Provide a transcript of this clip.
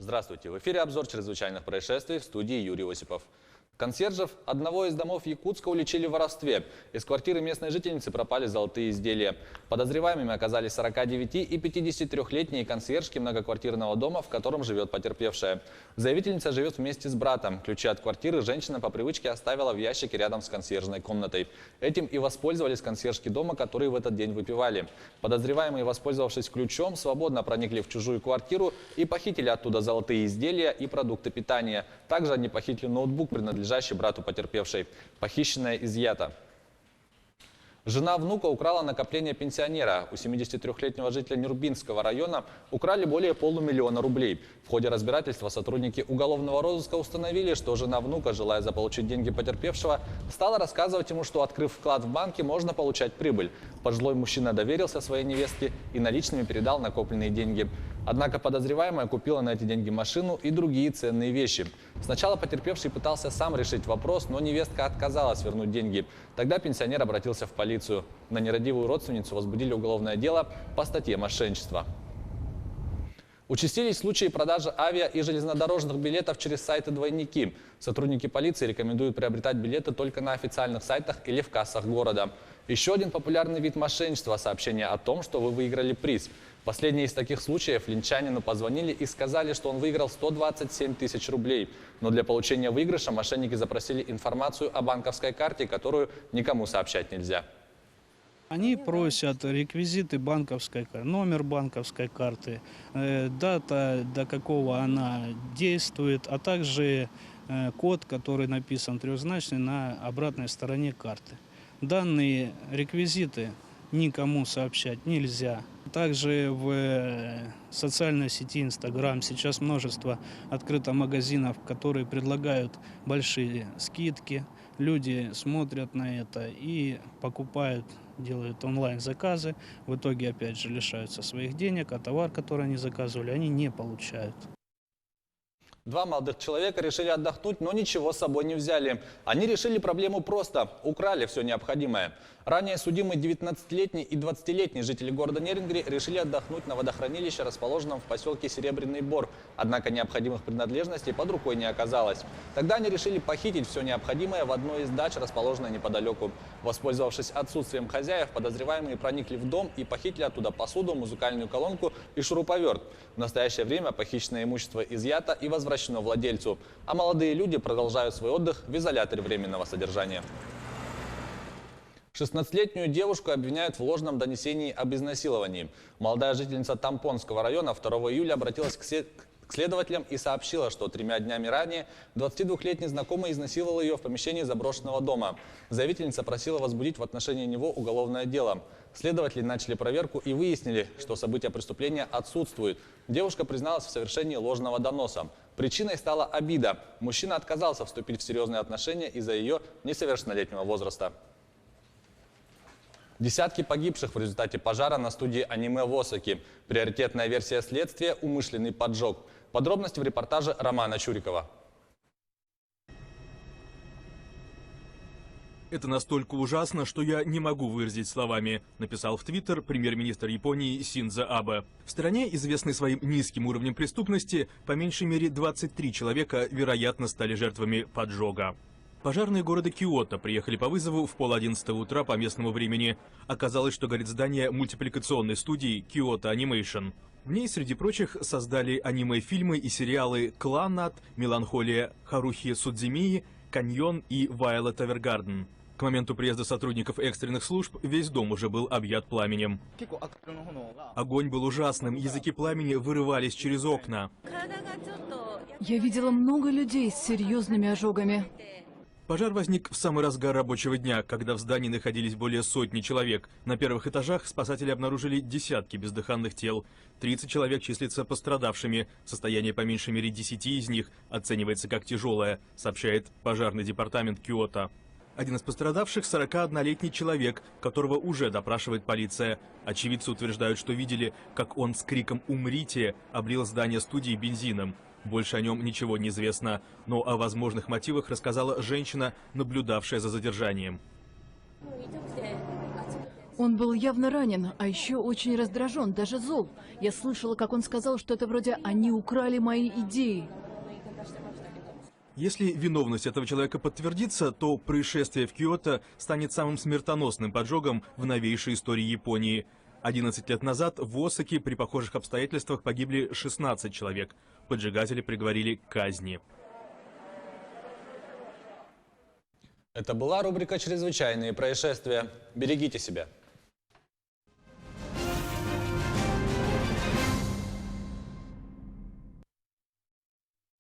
Здравствуйте! В эфире обзор чрезвычайных происшествий, в студии Юрий Осипов. Консьержев одного из домов Якутска уличили в воровстве. Из квартиры местной жительницы пропали золотые изделия. Подозреваемыми оказались 49 и 53-летние консьержки многоквартирного дома, в котором живет потерпевшая. Заявительница живет вместе с братом. Ключи от квартиры женщина по привычке оставила в ящике рядом с консьержной комнатой. Этим и воспользовались консьержки дома, которые в этот день выпивали. Подозреваемые, воспользовавшись ключом, свободно проникли в чужую квартиру и похитили оттуда золотые изделия и продукты питания. Также они похитили ноутбук, принадлежащий брату потерпевшей. Похищенное изъято. Жена внука украла накопление пенсионера. У 73-летнего жителя Нюрбинского района украли более $500 000 рублей. В ходе разбирательства сотрудники уголовного розыска установили, что жена внука, желая заполучить деньги потерпевшего, стала рассказывать ему, что, открыв вклад в банке, можно получать прибыль. Пожилой мужчина доверился своей невестке и наличными передал накопленные деньги. Однако подозреваемая купила на эти деньги машину и другие ценные вещи. Сначала потерпевший пытался сам решить вопрос, но невестка отказалась вернуть деньги. Тогда пенсионер обратился в полицию. На нерадивую родственницу возбудили уголовное дело по статье «Мошенничество». Участились случаи продажи авиа и железнодорожных билетов через сайты «Двойники». Сотрудники полиции рекомендуют приобретать билеты только на официальных сайтах или в кассах города. Еще один популярный вид мошенничества – сообщение о том, что вы выиграли приз. Последний из таких случаев линчанину позвонили и сказали, что он выиграл 127 000 рублей. Но для получения выигрыша мошенники запросили информацию о банковской карте, которую никому сообщать нельзя. Они просят реквизиты банковской карты, номер банковской карты, дата, до какого она действует, а также код, который написан трехзначный на обратной стороне карты. Данные реквизиты никому сообщать нельзя. Также в социальной сети Instagram сейчас множество открыто магазинов, которые предлагают большие скидки. Люди смотрят на это и покупают, делают онлайн-заказы. В итоге, опять же, лишаются своих денег, а товар, который они заказывали, они не получают. Два молодых человека решили отдохнуть, но ничего с собой не взяли. Они решили проблему просто – украли все необходимое. Ранее судимые 19-летний и 20-летний жители города Нерюнгри решили отдохнуть на водохранилище, расположенном в поселке Серебряный Бор. Однако необходимых принадлежностей под рукой не оказалось. Тогда они решили похитить все необходимое в одной из дач, расположенной неподалеку. Воспользовавшись отсутствием хозяев, подозреваемые проникли в дом и похитили оттуда посуду, музыкальную колонку и шуруповерт. В настоящее время похищенное имущество изъято и возвращено владельцу, а молодые люди продолжают свой отдых в изоляторе временного содержания. 16-летнюю девушку обвиняют в ложном донесении об изнасиловании. Молодая жительница Тампонского района 2 июля обратилась к следователям и сообщила, что 3 днями ранее 22-летний знакомый изнасиловал ее в помещении заброшенного дома. Заявительница просила возбудить в отношении него уголовное дело. Следователи начали проверку и выяснили, что события преступления отсутствуют. Девушка призналась в совершении ложного доноса. Причиной стала обида. Мужчина отказался вступить в серьезные отношения из-за ее несовершеннолетнего возраста. Десятки погибших в результате пожара на студии аниме в Осаке. Приоритетная версия следствия – умышленный поджог. Подробности в репортаже Романа Чурикова. «Это настолько ужасно, что я не могу выразить словами», написал в Твиттер премьер-министр Японии Синдзо Абе. В стране, известной своим низким уровнем преступности, по меньшей мере 23 человека, вероятно, стали жертвами поджога. Пожарные города Киото приехали по вызову в 10:30 утра по местному времени. Оказалось, что горит здание мультипликационной студии Kyoto Animation. В ней, среди прочих, создали аниме-фильмы и сериалы «Кланнад», «Меланхолия Харухи Судзимии», «Каньон» и «Вайолет Эвергарден». К моменту приезда сотрудников экстренных служб весь дом уже был объят пламенем. Огонь был ужасным, языки пламени вырывались через окна. Я видела много людей с серьезными ожогами. Пожар возник в самый разгар рабочего дня, когда в здании находились более сотни человек. На первых этажах спасатели обнаружили десятки бездыханных тел. 30 человек числятся пострадавшими. Состояние по меньшей мере 10 из них оценивается как тяжелое, сообщает пожарный департамент Киото. Один из пострадавших – 41-летний человек, которого уже допрашивает полиция. Очевидцы утверждают, что видели, как он с криком «Умрите!» облил здание студии бензином. Больше о нем ничего не известно, но о возможных мотивах рассказала женщина, наблюдавшая за задержанием. Он был явно ранен, а еще очень раздражен, даже зол. Я слышала, как он сказал что-то вроде «они украли мои идеи». Если виновность этого человека подтвердится, то происшествие в Киото станет самым смертоносным поджогом в новейшей истории Японии. 11 лет назад в Осаке при похожих обстоятельствах погибли 16 человек. Поджигатели приговорили к казни. Это была рубрика «Чрезвычайные происшествия». Берегите себя.